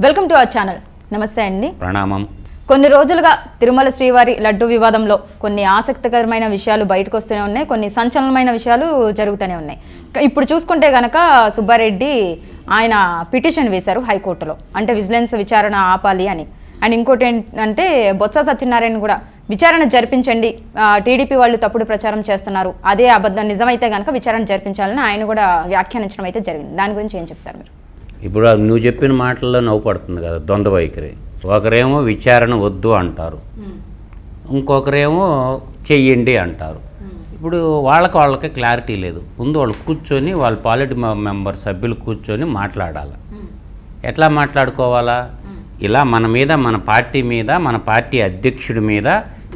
Welcome to our channel. నమస్తే అండి. ప్రణామం. కొన్ని రోజులుగా తిరుమల శ్రీవారి లడ్డు వివాదంలో కొన్ని ఆసక్తికరమైన విషయాలు బయటకు వస్తూనే ఉన్నాయి, కొన్ని సంచలనమైన విషయాలు జరుగుతూనే ఉన్నాయి. ఇప్పుడు చూసుకుంటే కనుక సుబ్బారెడ్డి ఆయన పిటిషన్ వేశారు హైకోర్టులో, అంటే విజిలెన్స్ విచారణ ఆపాలి అని. అండ్ ఇంకోటి ఏంటంటే బొత్స సత్యనారాయణ కూడా విచారణ జరిపించండి, టీడీపీ వాళ్ళు తప్పుడు ప్రచారం చేస్తున్నారు, అదే అబద్ధం నిజమైతే కనుక విచారణ జరిపించాలని ఆయన కూడా వ్యాఖ్యానించడం అయితే జరిగింది. దాని గురించి ఏం చెప్తారు మీరు? ఇప్పుడు నువ్వు చెప్పిన మాటల్లో నవ్వు పడుతుంది కదా, ద్వంద్వ వైఖరి. ఒకరేమో విచారణ వద్దు అంటారు, ఇంకొకరేమో చెయ్యండి అంటారు. ఇప్పుడు వాళ్ళకి క్లారిటీ లేదు. ముందు వాళ్ళు కూర్చొని వాళ్ళ పాలిట్ మెంబర్ సభ్యులు కూర్చొని మాట్లాడాలి. ఎట్లా మాట్లాడుకోవాలా? ఇలా మన మీద, మన పార్టీ మీద, మన పార్టీ అధ్యక్షుడి మీద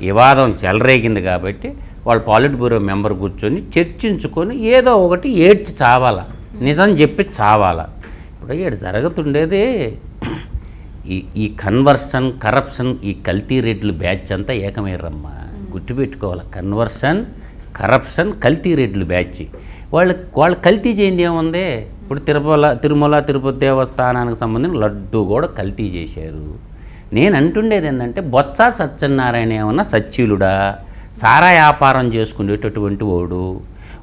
వివాదం చెలరేగింది కాబట్టి వాళ్ళ పాలిట్ బ్యూరో మెంబర్ కూర్చొని చర్చించుకొని ఏదో ఒకటి ఏడ్చి చావాలా, నిజం చెప్పి చావాలా. ఇప్పుడు ఇక్కడ జరుగుతుండేది ఈ కన్వర్షన్, కరప్షన్, ఈ కల్తీ రెడ్లు బ్యాచ్ అంతా ఏకమయ్యారమ్మా. గుర్తుపెట్టుకోవాలి, కన్వర్షన్, కరప్షన్, కల్తీ రెడ్లు బ్యాచ్. వాళ్ళు కల్తీ చేయింది ఏముంది? ఇప్పుడు తిరుమల తిరుపతి దేవస్థానానికి సంబంధించిన లడ్డు కూడా కల్తీ చేశారు. నేను అంటుండేది ఏంటంటే, బొత్స సత్యనారాయణ ఏమన్నా సచ్చీలుడా, సారా వ్యాపారం చేసుకునేటటువంటి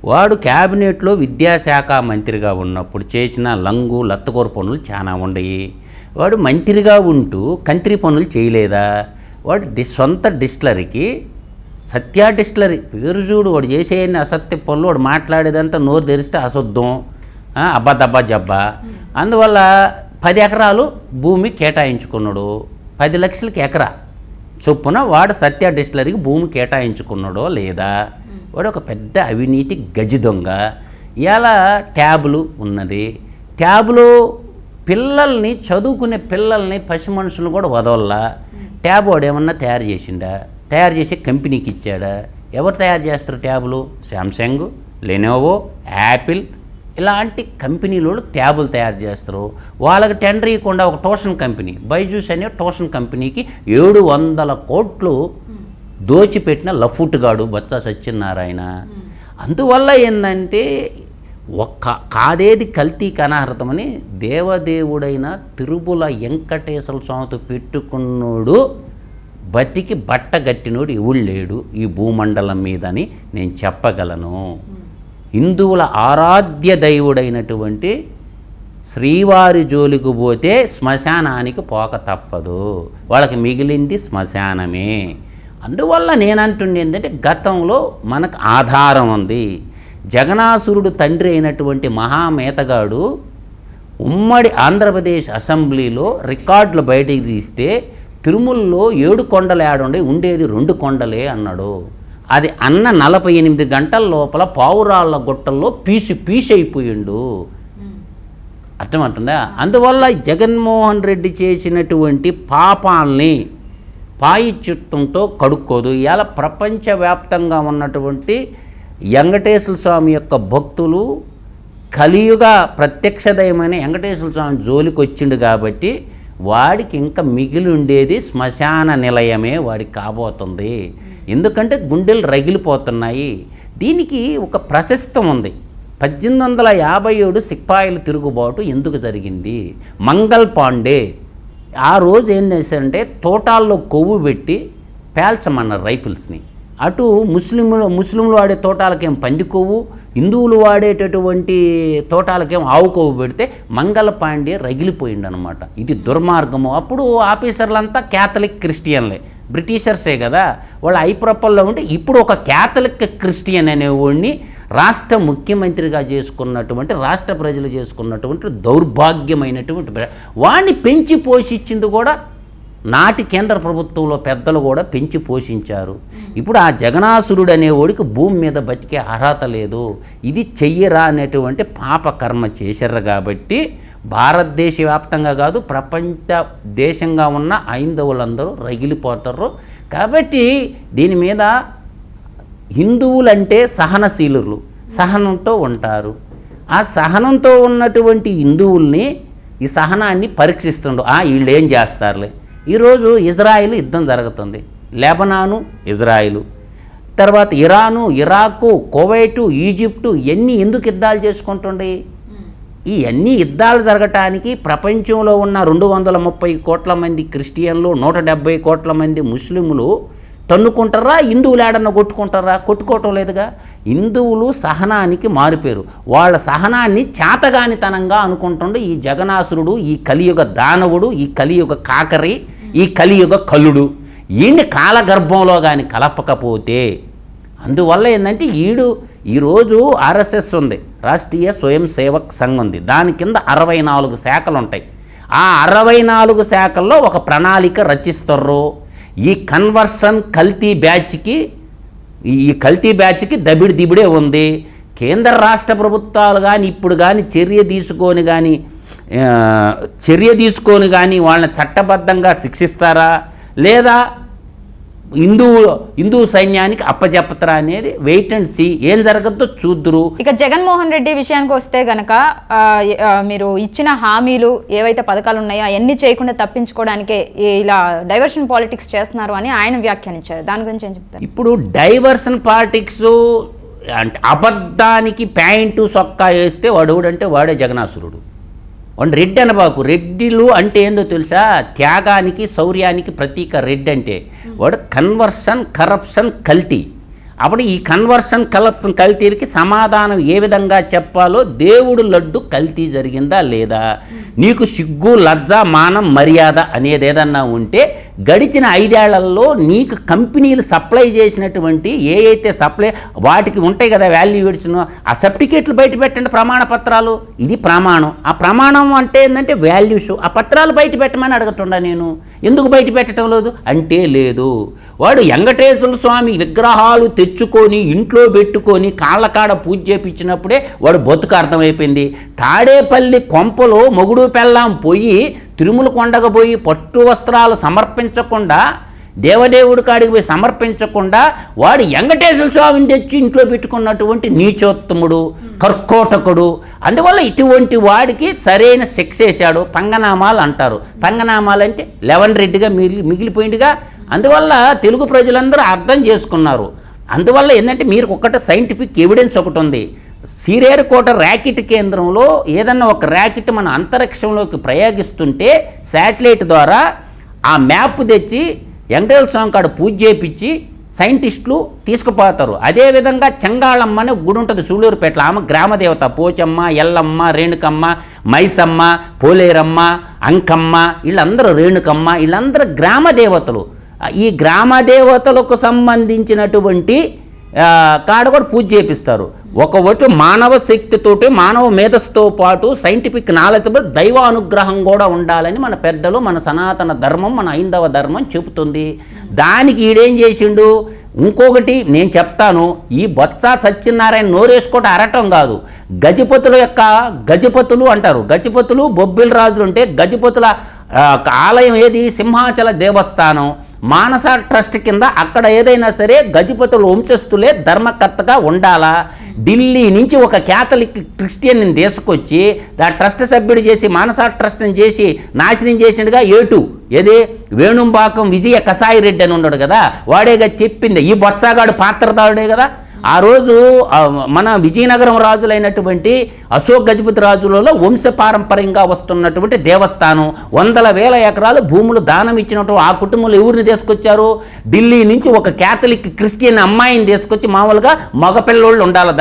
వాడు క్యాబినెట్లో విద్యాశాఖ మంత్రిగా ఉన్నప్పుడు చేసిన లంగు లత్తకూర పనులు చాలా ఉండయి. వాడు మంత్రిగా ఉంటూ కంత్రి పనులు చేయలేదా? వాడు సొంత డిస్టిలరీకి సత్య డిస్టిలరీ పేరు చూడు, వాడు చేసేయన్ని అసత్య పనులు, వాడు మాట్లాడేదంతా నోరు తెరిస్తే అశుద్ధం, అబ్బా జబ్బా. అందువల్ల 10 ఎకరాలు భూమి కేటాయించుకున్నాడు. 10 లక్షలకి ఎకరా చొప్పున వాడు సత్య డిస్టిలరీకి భూమి కేటాయించుకున్నాడో లేదా? వాడు ఒక పెద్ద అవినీతి గజి దొంగ. ఇలా ట్యాబులు ఉన్నది. ట్యాబులు పిల్లల్ని, చదువుకునే పిల్లల్ని, పసి మనుషులను కూడా వదవల్లా. ట్యాబ్ వాడు ఏమన్నా తయారు చేసిండా? తయారు చేసే కంపెనీకి ఇచ్చాడా? ఎవరు తయారు చేస్తారు ట్యాబులు? శాంసంగ్, లెనోవో, యాపిల్ ఇలాంటి కంపెనీలు ట్యాబులు తయారు చేస్తారు. వాళ్ళకి టెండర్ ఇవ్వకుండా ఒక ట్యూషన్ కంపెనీ, బైజూస్ అనే ట్యూషన్ కంపెనీకి 700 కోట్లు దోచిపెట్టిన లఫుట్గాడు బొత్స సత్యనారాయణ. అందువల్ల ఏంటంటే కాదేది కల్తీకి అనర్హతమని దేవదేవుడైన తిరుమల వెంకటేశ్వర స్వామితో పెట్టుకున్నాడు బతికి బట్టగట్టినోడు ఎవడు లేడు ఈ భూమండలం మీదని నేను చెప్పగలను. హిందువుల ఆరాధ్య దైవుడైనటువంటి శ్రీవారి జోలికి పోతే శ్మశానానికి పోక తప్పదు. వాళ్ళకి మిగిలింది శ్మశానమే. అందువల్ల నేనంటుండే ఏంటంటే, గతంలో మనకు ఆధారం ఉంది. జగనాసురుడు తండ్రి అయినటువంటి మహామేతగాడు ఉమ్మడి ఆంధ్రప్రదేశ్ అసెంబ్లీలో రికార్డులు బయటికి తీస్తే తిరుమలలో 7 కొండలు ఏడుండే, ఉండేది 2 కొండలే అన్నాడు. అది అన్న 48 గంటల లోపల పావురాళ్ళ గుట్టల్లో పీసి అయిపోయిండు. అర్థమవుతుందా? అందువల్ల జగన్మోహన్ రెడ్డి చేసినటువంటి పాపాలని పాయిచిత్తంతో కడుక్కోదు. ఇవాళ ప్రపంచవ్యాప్తంగా ఉన్నటువంటి వెంకటేశ్వర స్వామి యొక్క భక్తులు కలియుగ ప్రత్యక్ష దైవమైన వెంకటేశ్వర స్వామి జోలికి వచ్చిండు కాబట్టి వాడికి ఇంకా మిగిలి ఉండేది శ్మశాన నిలయమే వాడికి కాబోతుంది. ఎందుకంటే గుండెలు రగిలిపోతున్నాయి. దీనికి ఒక ప్రశస్తం ఉంది. 1857 సిపాయిల తిరుగుబాటు ఎందుకు జరిగింది? మంగల్ పాండే ఆ రోజు ఏం చేశారంటే, తోటాల్లో కొవ్వు పెట్టి పేల్చమన్నారు రైఫిల్స్ని. అటు ముస్లింలు వాడే తోటాలకేం పంది కొవ్వు, హిందువులు వాడేటటువంటి తోటాలకేం ఆవు కొవ్వు పెడితే మంగళ పాండే రగిలిపోయిండు అనమాట. ఇది దుర్మార్గము. అప్పుడు ఆఫీసర్లంతా క్యాథలిక్ క్రిస్టియన్లే, బ్రిటిషర్సే కదా. వాళ్ళు ఐప్రప్పల్లో ఉంటే ఇప్పుడు ఒక క్యాథలిక్ క్రిస్టియన్ అనేవాడిని రాష్ట్ర ముఖ్యమంత్రిగా చేసుకున్నటువంటి, రాష్ట్ర ప్రజలు చేసుకున్నటువంటి దౌర్భాగ్యమైనటువంటి వాడిని పెంచి పోషించింది కూడా నాటి కేంద్ర ప్రభుత్వంలో పెద్దలు కూడా పెంచి పోషించారు. ఇప్పుడు ఆ జగనాసురుడు అనేవాడికి భూమి మీద బతికే అర్హత లేదు. ఇది చెయ్యరా అనేటువంటి పాప కర్మ చేశారు కాబట్టి భారతదేశ వ్యాప్తంగా కాదు, ప్రపంచ దేశంగా ఉన్న హైందవులందరూ రగిలిపోతారు. కాబట్టి దీని మీద హిందువులంటే సహనశీలులు, సహనంతో ఉంటారు. ఆ సహనంతో ఉన్నటువంటి హిందువుల్ని ఈ సహనాన్ని పరీక్షిస్తుండు. వీళ్ళు ఏం చేస్తారులే. ఈరోజు ఇజ్రాయిల్ యుద్ధం జరుగుతుంది, లెబనాను, ఇజ్రాయిలు, తర్వాత ఇరాను, ఇరాకు, కువైటు, ఈజిప్టు, ఎందుకు యుద్ధాలు చేసుకుంటుండే? ఇవన్నీ యుద్ధాలు జరగటానికి ప్రపంచంలో ఉన్న 230 కోట్ల మంది క్రిస్టియన్లు, 170 కోట్ల మంది ముస్లింలు తన్నుకుంటారా? హిందువులు ఏడన్నా కొట్టుకుంటారా? కొట్టుకోవటం లేదుగా. హిందువులు సహనానికి మారిపోయారు. వాళ్ళ సహనాన్ని చేతగానితనంగా అనుకుంటుండే ఈ జగనాసురుడు, ఈ కలియుగ దానవుడు, ఈ కలియుగ కాకరి, ఈ కలియుగ కలుడు. ఈయన్ని కాలగర్భంలో కానీ కలపకపోతే, అందువల్ల ఏంటంటే ఈరోజు ఆర్ఎస్ఎస్ ఉంది, రాష్ట్రీయ స్వయం సేవక్ సంఘ్ ఉంది. దాని కింద 64 శాఖలు ఉంటాయి. ఆ 64 శాఖల్లో ఒక ప్రణాళిక రచిస్తారు. ఈ కన్వర్షన్ కల్తీ బ్యాచ్కి దిబిడే ఉంది. కేంద్ర రాష్ట్ర ప్రభుత్వాలు కానీ ఇప్పుడు కానీ చర్య తీసుకొని కానీ వాళ్ళని చట్టబద్ధంగా శిక్షిస్తారా లేదా హిందూ సైన్యానికి అప్పచెప్తారా అనేది వెయిట్ అండ్ సీ. ఏం జరగద్దో చూద్దురు. ఇక జగన్మోహన్ రెడ్డి విషయానికి వస్తే గనక మీరు ఇచ్చిన హామీలు ఏవైతే పథకాలు ఉన్నాయో అవన్నీ చేయకుండా తప్పించుకోవడానికే ఇలా డైవర్షన్ పాలిటిక్స్ చేస్తున్నారు అని ఆయన వ్యాఖ్యానించారు. దాని గురించి ఏం చెప్తారు? ఇప్పుడు డైవర్షన్ పాలిటిక్స్ అంటే అబద్ధానికి ప్యాంటు సొక్కా వేస్తే వాడే జగనాసురుడు. వాడు రెడ్డి అనబాకు. రెడ్డిలు అంటే ఏందో తెలుసా? త్యాగానికి శౌర్యానికి ప్రతీక రెడ్డి అంటే. వాడు కన్వర్షన్ కరప్షన్ కల్తీ. అప్పుడు ఈ కన్వర్షన్ కల్తీకి సమాధానం ఏ విధంగా చెప్పాలో, దేవుడు లడ్డు కల్తీ జరిగిందా లేదా, నీకు సిగ్గు లజ్జ మానం మర్యాద అనేది ఏదన్నా ఉంటే గడిచిన 5 ఏళ్లలో నీకు కంపెనీలు సప్లై చేసినటువంటి అయితే సప్లై వాటికి ఉంటాయి కదా వాల్యూయేషన్, ఆ సర్టిఫికేట్లు బయట పెట్టండి, ప్రమాణ పత్రాలు. ఇది ప్రమాణం. ఆ ప్రమాణం అంటే ఏంటంటే వాల్యూస్. ఆ పత్రాలు బయట పెట్టమని అడగటుండా నేను. ఎందుకు బయట పెట్టడం లేదు అంటే లేదు. వాడు వెంకటేశ్వర స్వామి విగ్రహాలు తెచ్చుకొని ఇంట్లో పెట్టుకొని కాళ్ళకాడ పూజ చేపించినప్పుడే వాడు బతుకు అర్థమైపోయింది. తాడేపల్లి కొంపలో మొగుడు పెళ్ళాం పోయి తిరుమల కొండకు పోయి పట్టు వస్త్రాలు సమర్పించకుండా, దేవదేవుడి కాడికి పోయి సమర్పించకుండా వాడు వెంకటేశ్వర స్వామిని తెచ్చి ఇంట్లో పెట్టుకున్నటువంటి నీచోత్తముడు, కర్కోటకుడు. అందువల్ల ఇటువంటి వాడికి సరైన శిక్ష వేశాడు. పంగనామాలు అంటారు. పంగనామాలు అంటే 11 రెడ్డిగా మిగిలిపోయిందిగా. అందువల్ల తెలుగు ప్రజలందరూ అర్థం చేసుకున్నారు. అందువల్ల ఏంటంటే మీరు ఒకటి సైంటిఫిక్ ఎవిడెన్స్ ఒకటి ఉంది. శ్రీహరికోట ర్యాకెట్ కేంద్రంలో ఏదన్నా ఒక ర్యాకెట్ మన అంతరిక్షంలోకి ప్రయోగిస్తుంటే శాటిలైట్ ద్వారా ఆ మ్యాప్ తెచ్చి వెంకటేశ్వర స్వామి కాడ పూజ చేయించి సైంటిస్టులు తీసుకుపోతారు. అదేవిధంగా చెంగాళమ్మ అనే గుడి ఉంటుంది సూళ్ళూరుపేటలో. ఆమె గ్రామదేవత. పోచమ్మ, ఎల్లమ్మ, రేణుకమ్మ, మైసమ్మ, పోలేరమ్మ, అంకమ్మ, వీళ్ళందరూ రేణుకమ్మ, వీళ్ళందరూ గ్రామదేవతలు. ఈ గ్రామదేవతలకు సంబంధించినటువంటి కాడ కూడా పూజ చేపిస్తారు. ఒకటి మానవ శక్తితోటి, మానవ మేధస్సుతో పాటు సైంటిఫిక్ నాలెడ్జ్, దైవానుగ్రహం కూడా ఉండాలని మన పెద్దలు, మన సనాతన ధర్మం, మన హైందవ ధర్మం చెబుతుంది. దానికి ఈడేం చేసిండు? ఇంకొకటి నేను చెప్తాను. ఈ బొత్స సత్యనారాయణ నోరేసుకోవటం అరటం కాదు. గజపతులు అంటారు. గజపతులు బొబ్బిల రాజులు ఉంటే గజపతుల ఆలయం ఏది? సింహాచల దేవస్థానం. మానస ట్రస్ట్ కింద అక్కడ ఏదైనా సరే గజపతుల వంశస్థులే ధర్మకర్తగా ఉండాలా. ఢిల్లీ నుంచి ఒక క్యాథలిక్ క్రిస్టియన్ని తీసుకొచ్చి ఆ ట్రస్ట్ సభ్యుడు చేసి మానస ట్రస్ట్ని చేసి నాశనం చేసిండుగా ఏది వేణుంబాకం విజయ కసాయి రెడ్డి అని ఉన్నాడు కదా, వాడేగా చెప్పింది. ఈ బొత్సగాడు పాత్రదారుడే కదా. ఆ రోజు మన విజయనగరం రాజులైనటువంటి అశోక్ గజపతి రాజులలో వంశపారంపర్యంగా వస్తున్నటువంటి దేవస్థానం, 100,000 ఎకరాలు భూములు దానం ఇచ్చినట్టు ఆ కుటుంబంలో ఎవరిని తీసుకొచ్చారు? ఢిల్లీ నుంచి ఒక క్యాథలిక్ క్రిస్టియన్ అమ్మాయిని తీసుకొచ్చి మామూలుగా మగపిల్లోళ్ళు ఉండాలి.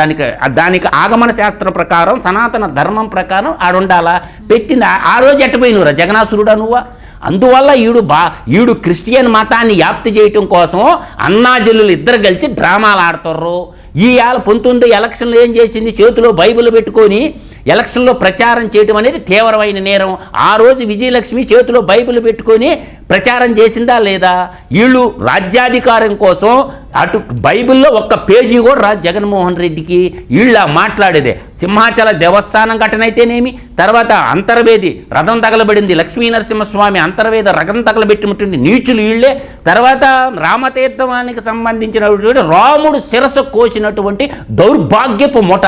దానికి ఆగమన శాస్త్రం ప్రకారం, సనాతన ధర్మం ప్రకారం ఆడుండాలా. పెట్టింది. ఆ రోజు ఎట్టపోయినవురా జగనాసురుడా నువ్వా? అందువల్ల ఈడు క్రిస్టియన్ మతాన్ని వ్యాప్తి చేయటం కోసం అన్నాజల్లులు ఇద్దరు కలిసి డ్రామాలు ఆడుతారు. ఈ 19 ఎలక్షన్లో ఏం చేసింది? చేతిలో బైబిల్ పెట్టుకొని ఎలక్షన్లో ప్రచారం చేయడం అనేది తీవ్రమైన నేరం. ఆ రోజు విజయలక్ష్మి చేతిలో బైబిల్ పెట్టుకొని ప్రచారం చేసిందా లేదా? వీళ్ళు రాజ్యాధికారం కోసం అటు బైబిల్లో ఒక్క పేజీ కూడా జగన్మోహన్ రెడ్డికి వీళ్ళ మాట్లాడేదే. సింహాచల దేవస్థానం ఘటనైతేనేమి, తర్వాత అంతర్వేది రథం తగలబడింది, లక్ష్మీ నరసింహస్వామి అంతర్వేద రథం తగలబెట్టినటువంటి నీచులు వీళ్ళే. తర్వాత రామతీర్థవానికి సంబంధించినటువంటి రాముడు శిరస్సు కోసినటువంటి దౌర్భాగ్యపు ముఠ.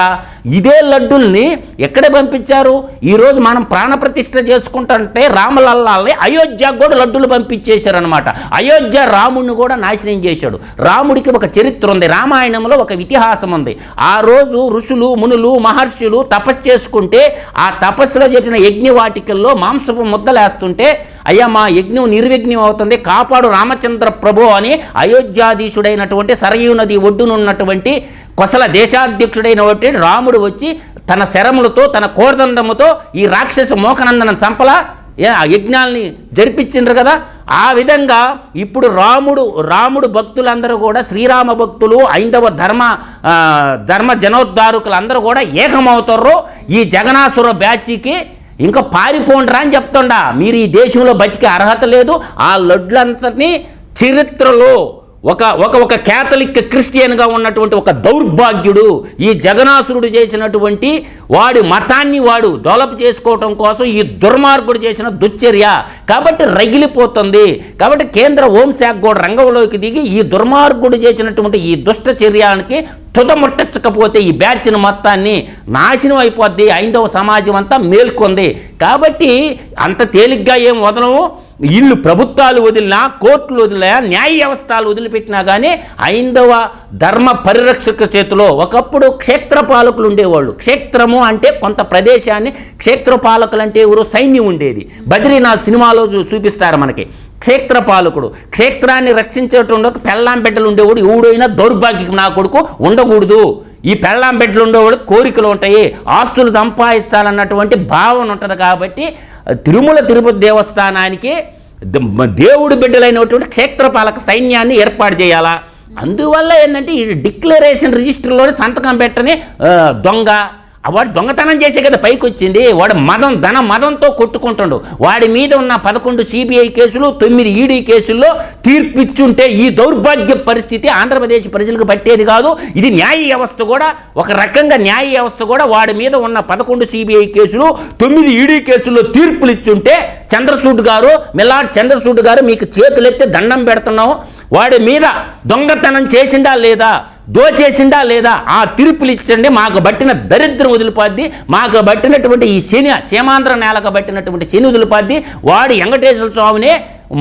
ఇదే లడ్డుల్ని ఎక్కడే పంపించారు? ఈరోజు మనం ప్రాణప్రతిష్ఠ చేసుకుంటుంటే రామలల్లాల్ని అయోధ్యకు కూడా లడ్డులు రాముడిని పంపించేశారు అనమాట. అయోధ్య రాముడిని కూడా నాశనం చేశాడు. రాముడికి ఒక చరిత్ర ఉంది, రామాయణంలో ఒక ఇతిహాసం ఉంది. ఆ రోజు ఋషులు మునులు మహర్షులు తపస్సు చేసుకుంటే ఆ తపస్సులో చెప్పిన యజ్ఞవాటికల్లో మాంసపు ముద్దలేస్తుంటే, అయ్యా మా యజ్ఞం నిర్విఘ్నం అవుతుంది, కాపాడు రామచంద్ర ప్రభు అని అయోధ్యాధీశుడైనటువంటి సరయూ నది ఒడ్డునున్నటువంటి కొసల దేశాధ్యక్షుడైనటువంటి రాముడు వచ్చి తన శరములతో తన కోరదండముతో ఈ రాక్షస మోకనందనం చంపలా ఆ యజ్ఞాల్ని జరిపించిండ్రు కదా. ఆ విధంగా ఇప్పుడు రాముడు భక్తులందరూ కూడా, శ్రీరామ భక్తులు, ఐందవ ధర్మ జనోద్ధారకులు అందరూ కూడా ఏకమవుతారు. ఈ జగనాసుర బ్యాచ్కి ఇంకా పారిపోండ్రా అని చెప్తుండా. మీరు ఈ దేశంలో బతికే అర్హత లేదు. ఆ లడ్లంతని చరిత్రలో ఒక క్యాథలిక్ క్రిస్టియన్గా ఉన్నటువంటి ఒక దౌర్భాగ్యుడు, ఈ జగనాసురుడు చేసినటువంటి వాడి మతాన్ని వాడు డెవలప్ చేసుకోవటం కోసం ఈ దుర్మార్గుడు చేసిన దుశ్చర్య కాబట్టి రగిలిపోతుంది. కాబట్టి కేంద్ర హోంశాఖ కూడా రంగంలోకి దిగి ఈ దుర్మార్గుడు చేసినటువంటి ఈ దుష్ట చర్యానికి తుదముట్టచ్చకపోతే ఈ బ్యాచ్ను మొత్తాన్ని నాశనం అయిపోద్ది, ఐందవ సమాజం అంతా మేల్కొంది. కాబట్టి అంత తేలిగ్గా ఏం వదలము. ఇల్లు ప్రభుత్వాలు వదిలినా, కోర్టులు వదిలినా, న్యాయ వ్యవస్థలు వదిలిపెట్టినా కానీ ఐందవ ధర్మ పరిరక్షక చేతిలో ఒకప్పుడు క్షేత్రపాలకులు ఉండేవాళ్ళు. క్షేత్రము అంటే కొంత ప్రదేశాన్ని, క్షేత్రపాలకులు అంటే ఎవరు సైన్యం ఉండేది. బద్రీనాథ్ సినిమాలో చూపిస్తారు మనకి. క్షేత్రపాలకుడు క్షేత్రాన్ని రక్షించేటువంటి పెళ్ళాం బిడ్డలు ఉండేవాడు. ఎవడైనా దౌర్భాగ్యం నా కొడుకు ఉండకూడదు. ఈ పెళ్ళాం బిడ్డలు ఉండేవాడు కోరికలు ఉంటాయి, ఆస్తులు సంపాదించాలన్నటువంటి భావన ఉంటుంది. కాబట్టి తిరుపతి దేవస్థానానికి దేవుడి బిడ్డలైనటువంటి క్షేత్రపాలక సైన్యాన్ని ఏర్పాటు చేయాలా. అందువల్ల ఏంటంటే ఈ డిక్లరేషన్ రిజిస్టర్లోనే సంతకం పెట్టని దొంగ, వాడు దొంగతనం చేసే కదా పైకి వచ్చింది. వాడు మదంతో కొట్టుకుంటాడు. వాడి మీద ఉన్న 11 సిబిఐ కేసులు, 9 ఈడీ కేసుల్లో తీర్పిచ్చుంటే ఈ దౌర్భాగ్య పరిస్థితి ఆంధ్రప్రదేశ్ ప్రజలకు పట్టేది కాదు. ఇది న్యాయ వ్యవస్థ కూడా ఒక రకంగా న్యాయ వ్యవస్థ కూడా వాడి మీద ఉన్న 11 సిబిఐ కేసులు, 9 ఈడీ కేసుల్లో తీర్పులు ఇచ్చుంటే మిల్లాడ్ చంద్రచూడ్ గారు మీకు చేతులెత్తి దండం పెడుతున్నాము. వాడి మీద దొంగతనం చేసిండా లేదా, దోచేసిండా లేదా, ఆ తీర్పులు ఇచ్చండి. మాకు బట్టిన దరిద్రం వదిలిపోద్ది, మాకు బట్టినటువంటి ఈ సీమాంధ్ర నేలకు బట్టినటువంటి శని వదిలిపోద్ది. వాడు వెంకటేశ్వర స్వామిని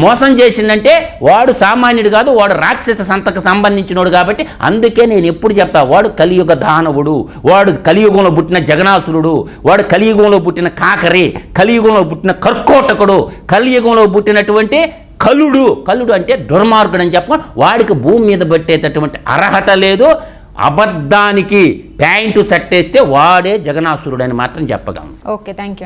మోసం చేసిందంటే వాడు సామాన్యుడు కాదు, వాడు రాక్షస సంతకు సంబంధించినోడు. కాబట్టి అందుకే నేను ఎప్పుడు చెప్తా, వాడు కలియుగ దానవుడు, వాడు కలియుగంలో పుట్టిన జగనాసురుడు, వాడు కలియుగంలో పుట్టిన కాకరి, కలియుగంలో పుట్టిన కర్కోటకుడు, కలియుగంలో పుట్టినటువంటి కలుడు అంటే దుర్మార్గుడు అని చెప్పు. వాడికి భూమి మీద పెట్టేటటువంటి అర్హత లేదు. అబద్ధానికి ప్యాంటు సట్టేస్తే వాడే జగనాసురుడు అని మాత్రం చెప్పగలను. ఓకే, థ్యాంక్ యూ అండి.